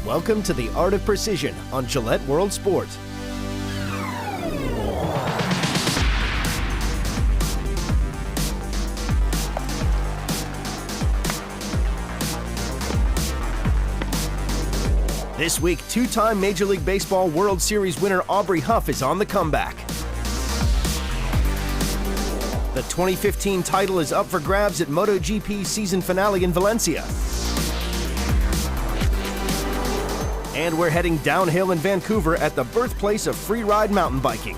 Welcome to the Art of Precision on Gillette World Sport. This week, two-time Major League Baseball World Series winner Aubrey Huff is on the comeback. The 2015 title is up for grabs at MotoGP season finale in Valencia. And we're heading downhill in Vancouver at the birthplace of freeride mountain biking.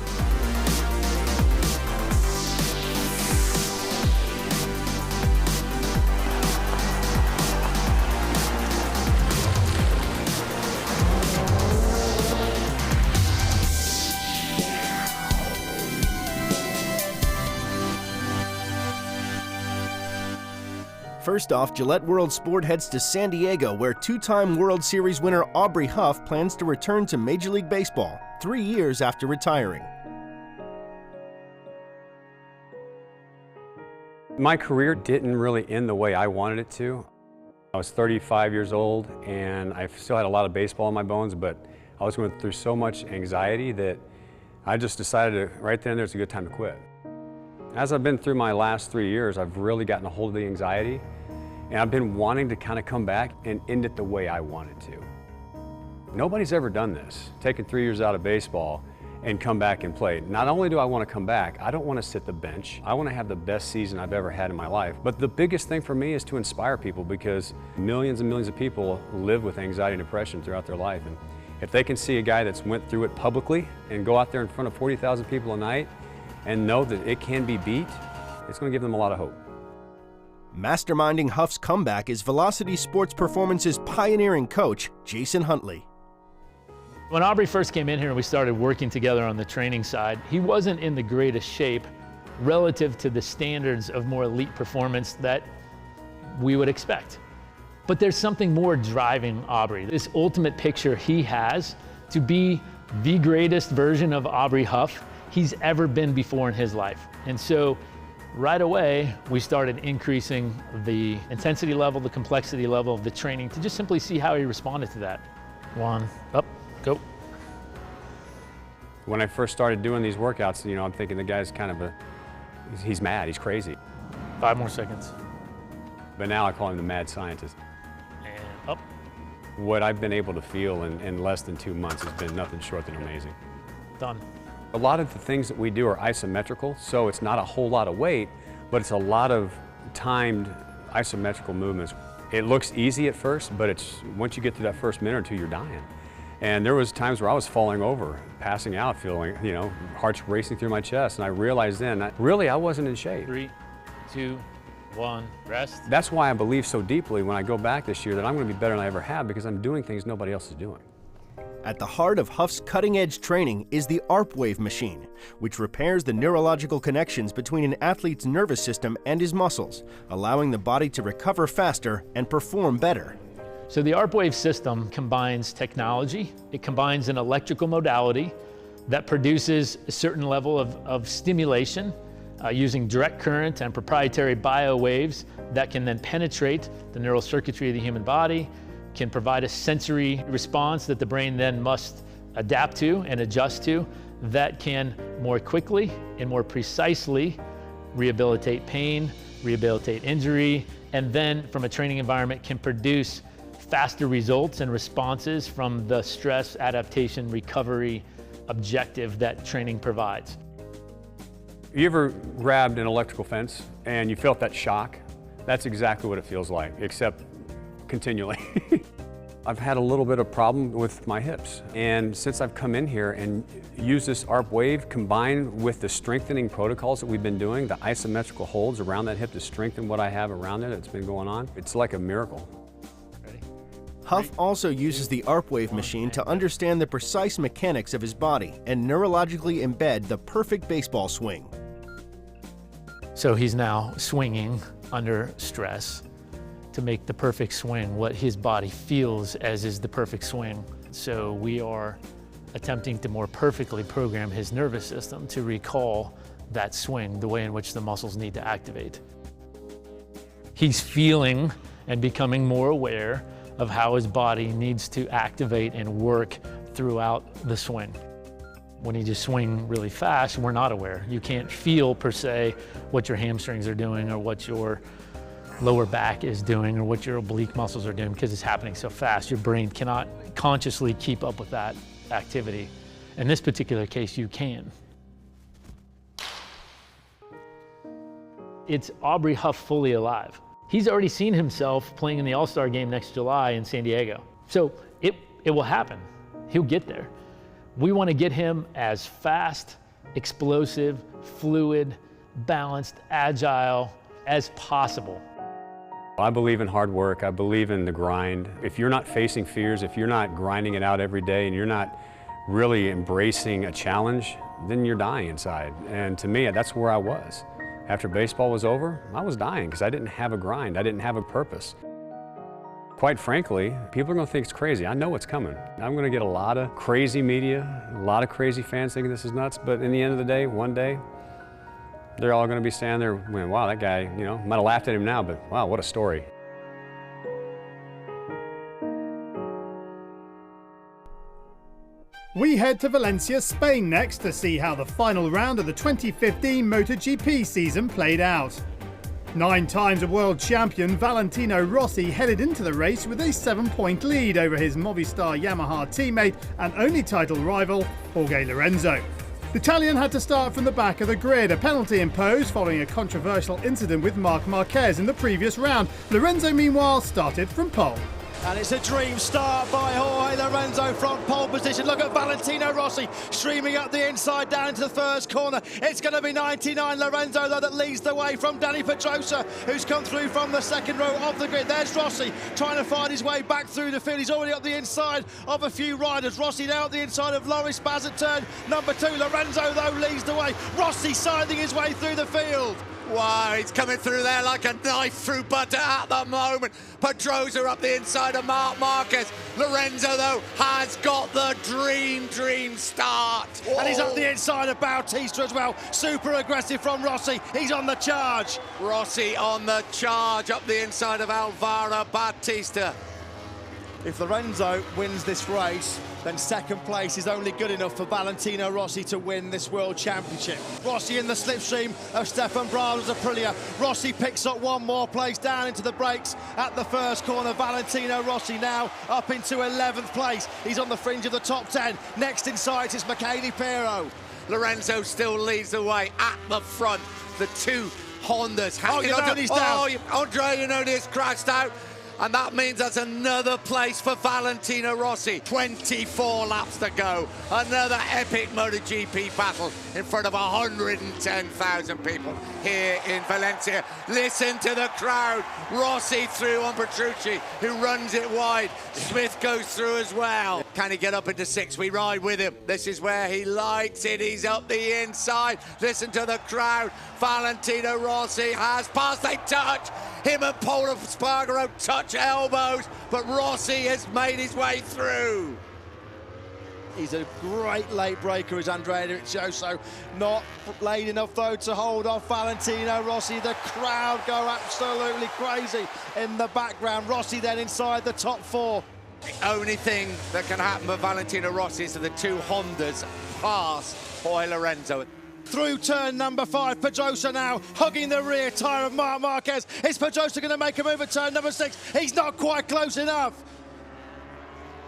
First off, Gillette World Sport heads to San Diego, where two-time World Series winner Aubrey Huff plans to return to Major League Baseball 3 years after retiring. My career didn't really end the way I wanted it to. I was 35 years old and I still had a lot of baseball in my bones, but I was going through so much anxiety that I just decided right then and there it's a good time to quit. As I've been through my last 3 years, I've really gotten a hold of the anxiety, and I've been wanting to kind of come back and end it the way I wanted to. Nobody's ever done this, taken 3 years out of baseball and come back and play. Not only do I want to come back, I don't want to sit the bench. I want to have the best season I've ever had in my life. But the biggest thing for me is to inspire people, because millions and millions of people live with anxiety and depression throughout their life. And if they can see a guy that's went through it publicly and go out there in front of 40,000 people a night and know that it can be beat, it's going to give them a lot of hope. Masterminding Huff's comeback is Velocity Sports Performance's pioneering coach, Jason Huntley. When Aubrey first came in here and we started working together on the training side, he wasn't in the greatest shape relative to the standards of more elite performance that we would expect. But there's something more driving Aubrey. This ultimate picture he has to be the greatest version of Aubrey Huff he's ever been before in his life. And so right away, we started increasing the intensity level, the complexity level of the training to just simply see how he responded to that. 1, up, go. When I first started doing these workouts, I'm thinking the guy's kind of he's mad, he's crazy. 5 more seconds. But now I call him the mad scientist. And up. What I've been able to feel in less than 2 months has been nothing short than amazing. Done. A lot of the things that we do are isometrical, so it's not a whole lot of weight, but it's a lot of timed isometrical movements. It looks easy at first, but once you get through that first minute or two, you're dying. And there was times where I was falling over, passing out, feeling, heart's racing through my chest, and I realized then that really I wasn't in shape. 3, 2, 1, rest. That's why I believe so deeply when I go back this year that I'm going to be better than I ever have, because I'm doing things nobody else is doing. At the heart of Huff's cutting-edge training is the ARP wave machine, which repairs the neurological connections between an athlete's nervous system and his muscles, allowing the body to recover faster and perform better. So the ARP wave system combines technology, it combines an electrical modality that produces a certain level of stimulation using direct current and proprietary biowaves that can then penetrate the neural circuitry of the human body, can provide a sensory response that the brain then must adapt to and adjust to, that can more quickly and more precisely rehabilitate pain, rehabilitate injury, and then from a training environment can produce faster results and responses from the stress, adaptation, recovery objective that training provides. You ever grabbed an electrical fence and you felt that shock? That's exactly what it feels like, except continually. I've had a little bit of problem with my hips, and since I've come in here and used this ARP wave combined with the strengthening protocols that we've been doing, the isometrical holds around that hip to strengthen what I have around it that's been going on, it's like a miracle. Ready? Huff also uses the ARP wave machine to understand the precise mechanics of his body and neurologically embed the perfect baseball swing. So he's now swinging under stress to make the perfect swing, what his body feels as is the perfect swing. So we are attempting to more perfectly program his nervous system to recall that swing, the way in which the muscles need to activate. He's feeling and becoming more aware of how his body needs to activate and work throughout the swing. When you just swing really fast, we're not aware. You can't feel per se what your hamstrings are doing or what your lower back is doing or what your oblique muscles are doing because it's happening so fast. Your brain cannot consciously keep up with that activity. In this particular case, you can. It's Aubrey Huff fully alive. He's already seen himself playing in the All-Star game next July in San Diego. So it will happen. He'll get there. We want to get him as fast, explosive, fluid, balanced, agile as possible. I believe in hard work. I believe in the grind. If you're not facing fears, if you're not grinding it out every day and you're not really embracing a challenge, then you're dying inside. And to me, that's where I was. After baseball was over, I was dying because I didn't have a grind. I didn't have a purpose. Quite frankly, people are going to think it's crazy. I know what's coming. I'm going to get a lot of crazy media, a lot of crazy fans thinking this is nuts, but in the end of the day, one day, they're all going to be standing there going, wow, that guy, you know, might have laughed at him now, but wow, what a story. We head to Valencia, Spain next to see how the final round of the 2015 MotoGP season played out. 9 times a world champion, Valentino Rossi headed into the race with a 7-point lead over his Movistar Yamaha teammate and only title rival, Jorge Lorenzo. The Italian had to start from the back of the grid, a penalty imposed following a controversial incident with Marc Marquez in the previous round. Lorenzo, meanwhile, started from pole. And it's a dream start by Jorge Lorenzo from pole position. Look at Valentino Rossi streaming up the inside down into the first corner. It's going to be 99 Lorenzo, though, that leads the way from Dani Pedrosa, who's come through from the second row of the grid. There's Rossi trying to find his way back through the field. He's already up the inside of a few riders. Rossi now at the inside of Loris Baz at turn number 2. Lorenzo, though, leads the way. Rossi scything his way through the field. Wow, he's coming through there like a knife through butter at the moment. Pedrosa up the inside of Marc Marquez. Lorenzo, though, has got the dream start. Whoa. And he's up the inside of Bautista as well. Super aggressive from Rossi. He's on the charge. Rossi on the charge up the inside of Alvaro Bautista. If Lorenzo wins this race, then second place is only good enough for Valentino Rossi to win this World Championship. Rossi in the slipstream of Stefan Bradl's Aprilia. Rossi picks up one more place down into the brakes at the first corner. Valentino Rossi now up into 11th place. He's on the fringe of the top 10. Next in sight is Michele Pirro. Lorenzo still leads the way at the front. The two Hondas hanging on to... He's down. Andre Iannone crashed out. And that means that's another place for Valentino Rossi. 24 laps to go. Another epic MotoGP battle in front of 110,000 people here in Valencia. Listen to the crowd. Rossi through on Petrucci, who runs it wide. Smith goes through as well. Can he get up into 6? We ride with him. This is where he likes it. He's up the inside. Listen to the crowd. Valentino Rossi has passed. They touch. Him and Paul Espargaro touch elbows, but Rossi has made his way through. He's a great late breaker, is Andrea Dovizioso. Not late enough, though, to hold off Valentino Rossi. The crowd go absolutely crazy in the background. Rossi then inside the top 4. The only thing that can happen for Valentino Rossi is that the two Hondas pass Jorge Lorenzo. Through turn number 5, Pedrosa now hugging the rear tyre of Marc Marquez. Is Pedrosa going to make a move at turn number 6? He's not quite close enough.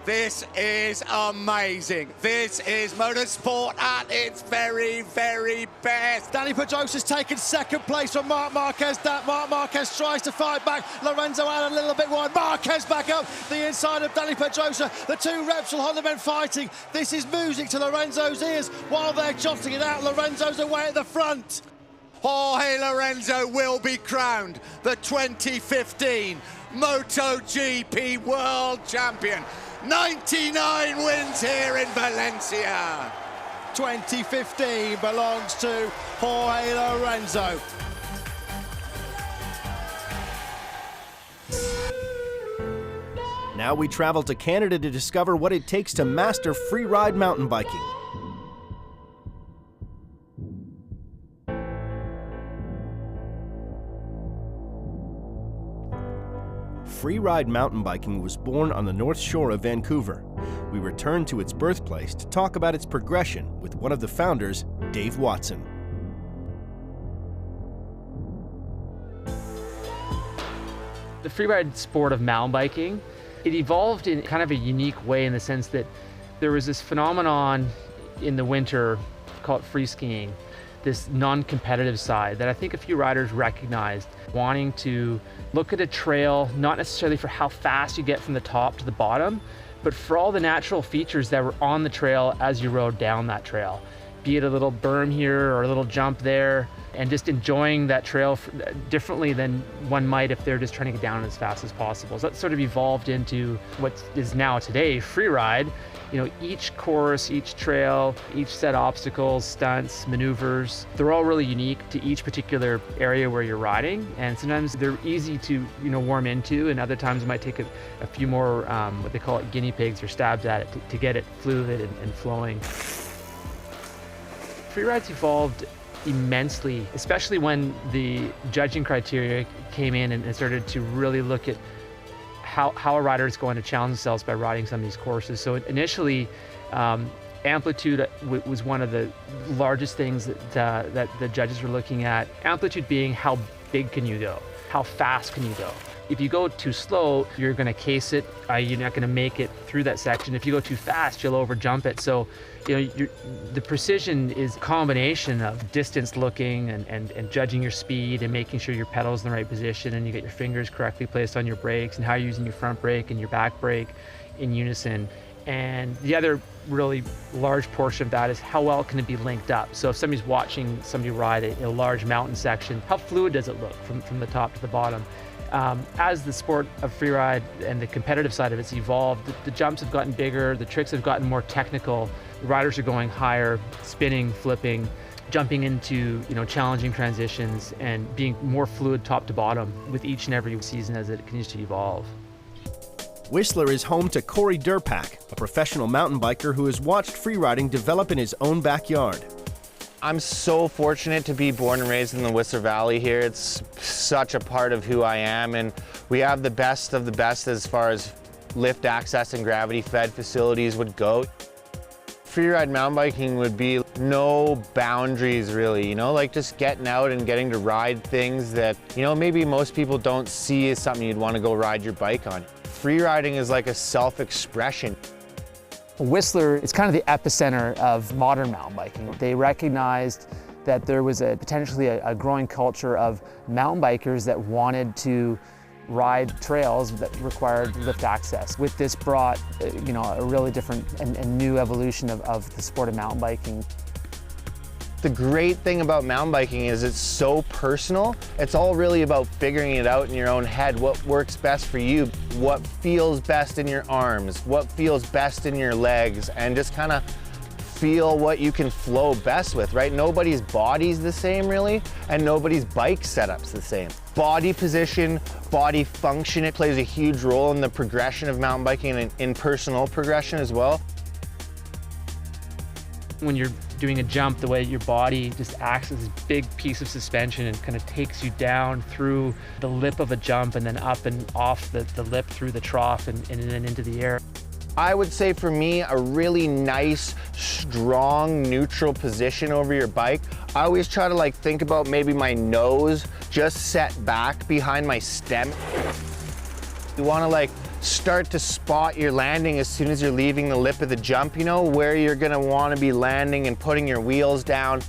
This is amazing. This is motorsport at its very, very best. Dani Pedrosa's taken second place from Marc Marquez. Marc Marquez tries to fight back. Lorenzo out a little bit wide. Marquez back up the inside of Dani Pedrosa. The two Repsol Honda men fighting. This is music to Lorenzo's ears. While they're jotting it out, Lorenzo's away at the front. Jorge Lorenzo will be crowned the 2015 MotoGP World Champion. 99 wins here in Valencia. 2015 belongs to Jorge Lorenzo. Now we travel to Canada to discover what it takes to master freeride mountain biking. Freeride mountain biking was born on the North Shore of Vancouver. We return to its birthplace to talk about its progression with one of the founders, Dave Watson. The freeride sport of mountain biking, it evolved in kind of a unique way in the sense that there was this phenomenon in the winter, call it free skiing, this non-competitive side that I think a few riders recognized, wanting to look at a trail, not necessarily for how fast you get from the top to the bottom, but for all the natural features that were on the trail as you rode down that trail. Be it a little berm here or a little jump there, and just enjoying that trail differently than one might if they're just trying to get down as fast as possible. So that sort of evolved into what is now today freeride. You know, each course, each trail, each set of obstacles, stunts, maneuvers, they're all really unique to each particular area where you're riding. And sometimes they're easy to, warm into, and other times it might take a few more, what they call it, guinea pigs or stabs at it to get it fluid and flowing. Freeride's evolved immensely, especially when the judging criteria came in and started to really look at how a rider is going to challenge themselves by riding some of these courses. So initially, amplitude was one of the largest things that the judges were looking at. Amplitude being how big can you go? How fast can you go? If you go too slow, you're going to case it. You're not going to make it through that section. If you go too fast, you'll overjump it. So, the precision is a combination of distance looking and judging your speed and making sure your pedal's in the right position and you get your fingers correctly placed on your brakes and how you're using your front brake and your back brake in unison. And the other really large portion of that is how well can it be linked up. So if somebody's watching somebody ride a large mountain section, how fluid does it look from the top to the bottom? As the sport of freeride and the competitive side of it's evolved, the jumps have gotten bigger, the tricks have gotten more technical, the riders are going higher, spinning, flipping, jumping into challenging transitions and being more fluid top to bottom with each and every season as it continues to evolve. Whistler is home to Corey Durpak, a professional mountain biker who has watched freeriding develop in his own backyard. I'm so fortunate to be born and raised in the Whistler Valley here. It's such a part of who I am, and we have the best of the best as far as lift access and gravity-fed facilities would go. Freeride mountain biking would be no boundaries really, like just getting out and getting to ride things that, maybe most people don't see as something you'd want to go ride your bike on. Freeriding is like a self-expression. Whistler is kind of the epicenter of modern mountain biking. They recognized that there was potentially a growing culture of mountain bikers that wanted to ride trails that required lift access. With this brought, a really different and new evolution of the sport of mountain biking. The great thing about mountain biking is it's so personal. It's all really about figuring it out in your own head, what works best for you, what feels best in your arms, what feels best in your legs, and just kind of feel what you can flow best with, right? Nobody's body's the same really, and nobody's bike setup's the same. Body position, body function, it plays a huge role in the progression of mountain biking and in personal progression as well. When you're doing a jump, the way your body just acts as this big piece of suspension and kind of takes you down through the lip of a jump and then up and off the lip through the trough and then into the air. I would say for me, a really nice, strong, neutral position over your bike. I always try to think about maybe my nose just set back behind my stem. You want to start to spot your landing as soon as you're leaving the lip of the jump, where you're going to want to be landing and putting your wheels down.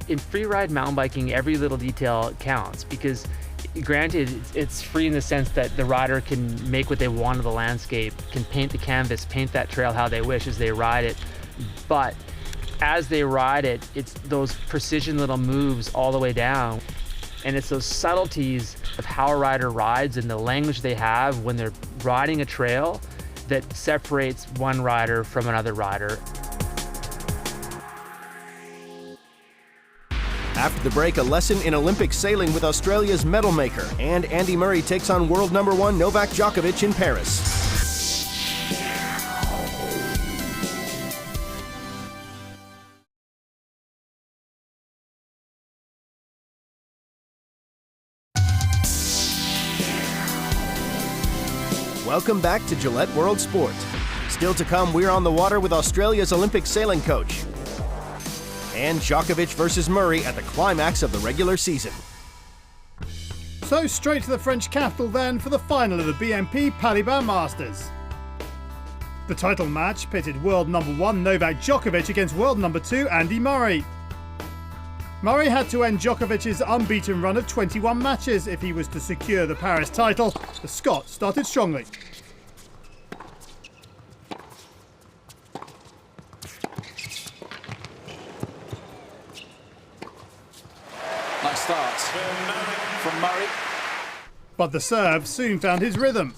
In freeride mountain biking, every little detail counts because granted, it's free in the sense that the rider can make what they want of the landscape, can paint the canvas, paint that trail how they wish as they ride it. But as they ride it, it's those precision little moves all the way down. And it's those subtleties of how a rider rides and the language they have when they're riding a trail that separates one rider from another rider. After the break, a lesson in Olympic sailing with Australia's medal maker, and Andy Murray takes on world number 1 Novak Djokovic in Paris. Welcome back to Gillette World Sport. Still to come, we're on the water with Australia's Olympic sailing coach. And Djokovic versus Murray at the climax of the regular season. So straight to the French capital then for the final of the BNP Paribas Masters. The title match pitted world number 1 Novak Djokovic against world number 2 Andy Murray. Murray had to end Djokovic's unbeaten run of 21 matches if he was to secure the Paris title. The Scot started strongly. Nice start from Murray. But the Serb soon found his rhythm.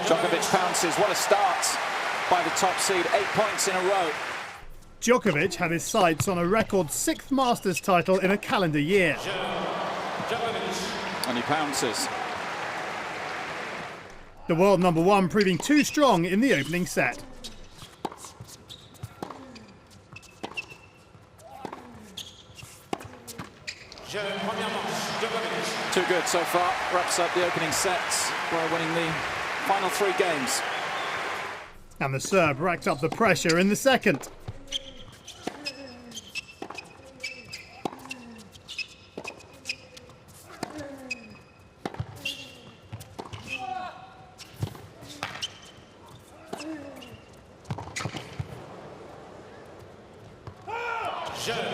Djokovic pounces. What a start by the top seed. 8 points in a row. Djokovic had his sights on a record 6th Masters title in a calendar year. And he pounces. The world number 1 proving too strong in the opening set. Too good so far. Wraps up the opening sets by winning the final 3 games. And the Serb racked up the pressure in the second.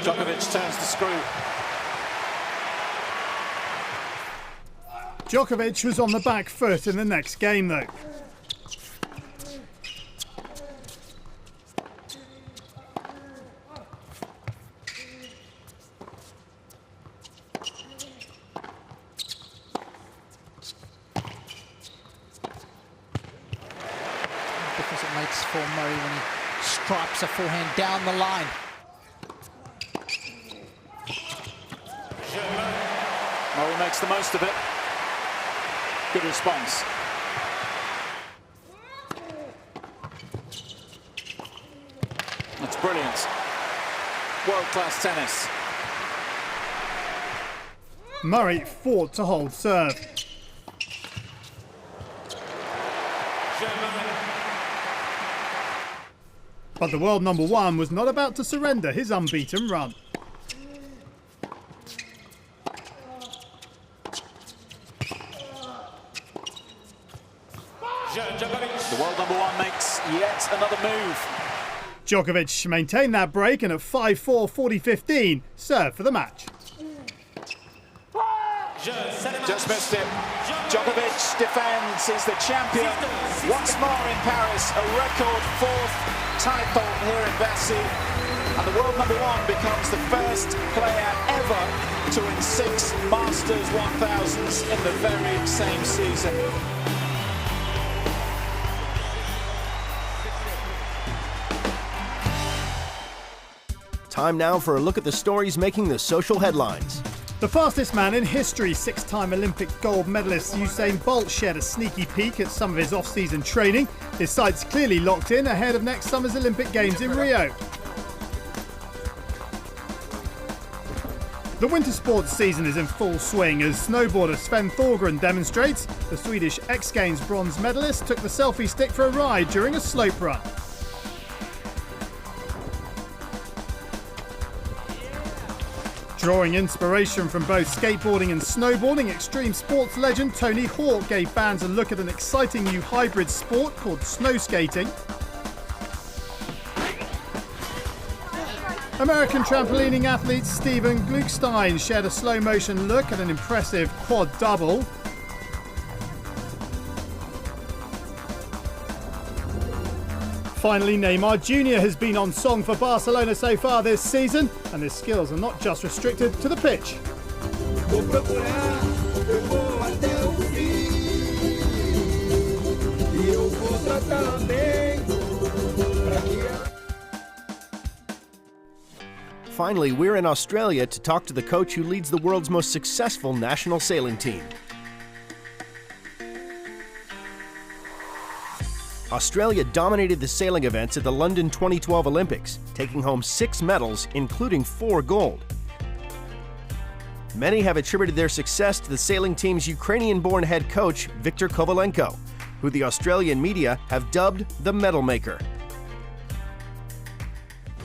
Djokovic turns the screw. Djokovic was on the back foot in the next game though. Difference it makes for Murray when he stripes a forehand down the line. Murray makes the most of it. Good response. That's brilliant. World-class tennis. Murray fought to hold serve. But the world number 1 was not about to surrender his unbeaten run. The world number 1 makes yet another move. Djokovic maintained that break and at 5-4, 40-15, served for the match. Just missed it. Djokovic defends, he's the champion. Once more in Paris, a record 4th title here in Bercy. And the world number 1 becomes the first player ever to win 6 Masters 1000s in the very same season. Time now for a look at the stories making the social headlines. The fastest man in history, 6-time Olympic gold medalist Usain Bolt shared a sneaky peek at some of his off-season training. His sights clearly locked in ahead of next summer's Olympic Games in Rio. The winter sports season is in full swing as snowboarder Sven Thorgren demonstrates. The Swedish X Games bronze medalist took the selfie stick for a ride during a slope run. Drawing inspiration from both skateboarding and snowboarding, extreme sports legend Tony Hawk gave fans a look at an exciting new hybrid sport called snow skating. American trampolining athlete Steven Gluckstein shared a slow-motion look at an impressive quad double. Finally, Neymar Jr. has been on song for Barcelona so far this season, and his skills are not just restricted to the pitch. Finally, we're in Australia to talk to the coach who leads the world's most successful national sailing team. Australia dominated the sailing events at the London 2012 Olympics, taking home 6 medals, including 4 gold. Many have attributed their success to the sailing team's Ukrainian-born head coach, Viktor Kovalenko, who the Australian media have dubbed the medal maker.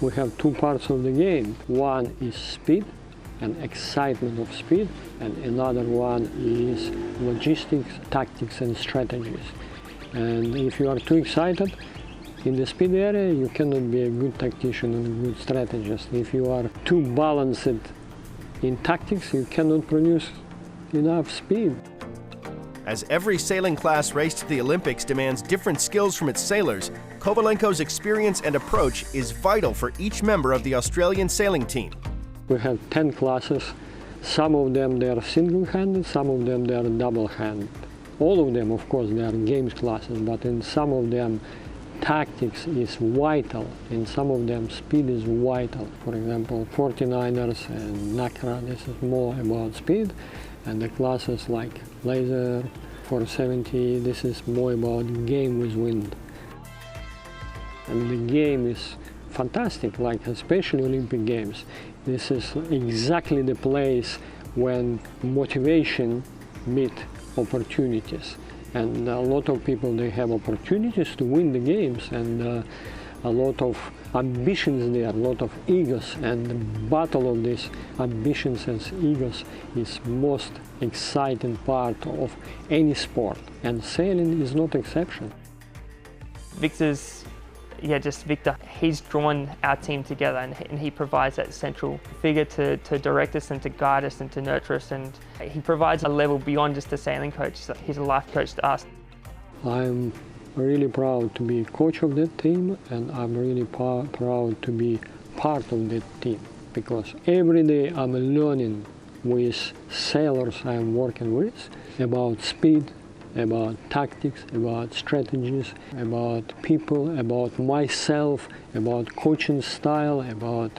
We have 2 parts of the game. One is speed and excitement of speed, and another one is logistics, tactics and strategies. And if you are too excited in the speed area, you cannot be a good tactician and a good strategist. If you are too balanced in tactics, you cannot produce enough speed. As every sailing class race to the Olympics demands different skills from its sailors, Kovalenko's experience and approach is vital for each member of the Australian sailing team. We have 10 classes. Some of them they are single-handed, some of them they are double-handed. All of them, of course, they are games classes, but in some of them tactics is vital, in some of them speed is vital. For example, 49ers and NACRA, this is more about speed, and the classes like Laser, 470, this is more about game with wind. And the game is fantastic, like especially Olympic Games. This is exactly the place when motivation meets opportunities. And a lot of people, they have opportunities to win the games, and a lot of ambitions there, a lot of egos, and the battle of these ambitions and egos is most exciting part of any sport, and sailing is not exception. Victor, he's drawn our team together, and he provides that central figure to direct us and to guide us and to nurture us, and he provides a level beyond just a sailing coach. So he's a life coach to us. I'm really proud to be coach of that team, and I'm really proud to be part of that team, because every day I'm learning with sailors I'm working with about speed, about tactics, about strategies, about people, about myself, about coaching style, about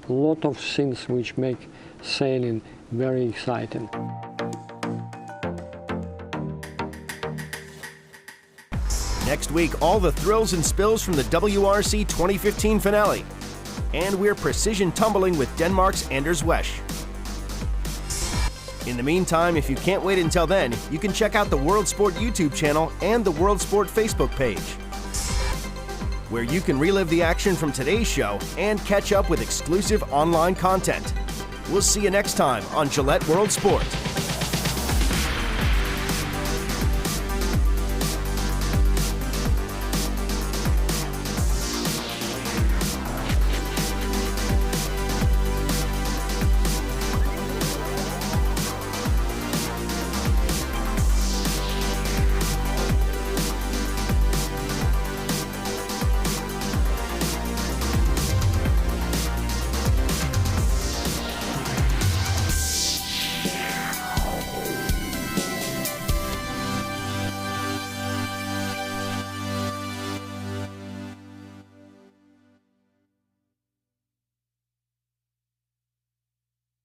a lot of things which make sailing very exciting. Next week, all the thrills and spills from the WRC 2015 finale. And we're precision tumbling with Denmark's Anders Wesch. In the meantime, if you can't wait until then, you can check out the World Sport YouTube channel and the World Sport Facebook page, where you can relive the action from today's show and catch up with exclusive online content. We'll see you next time on Gillette World Sport.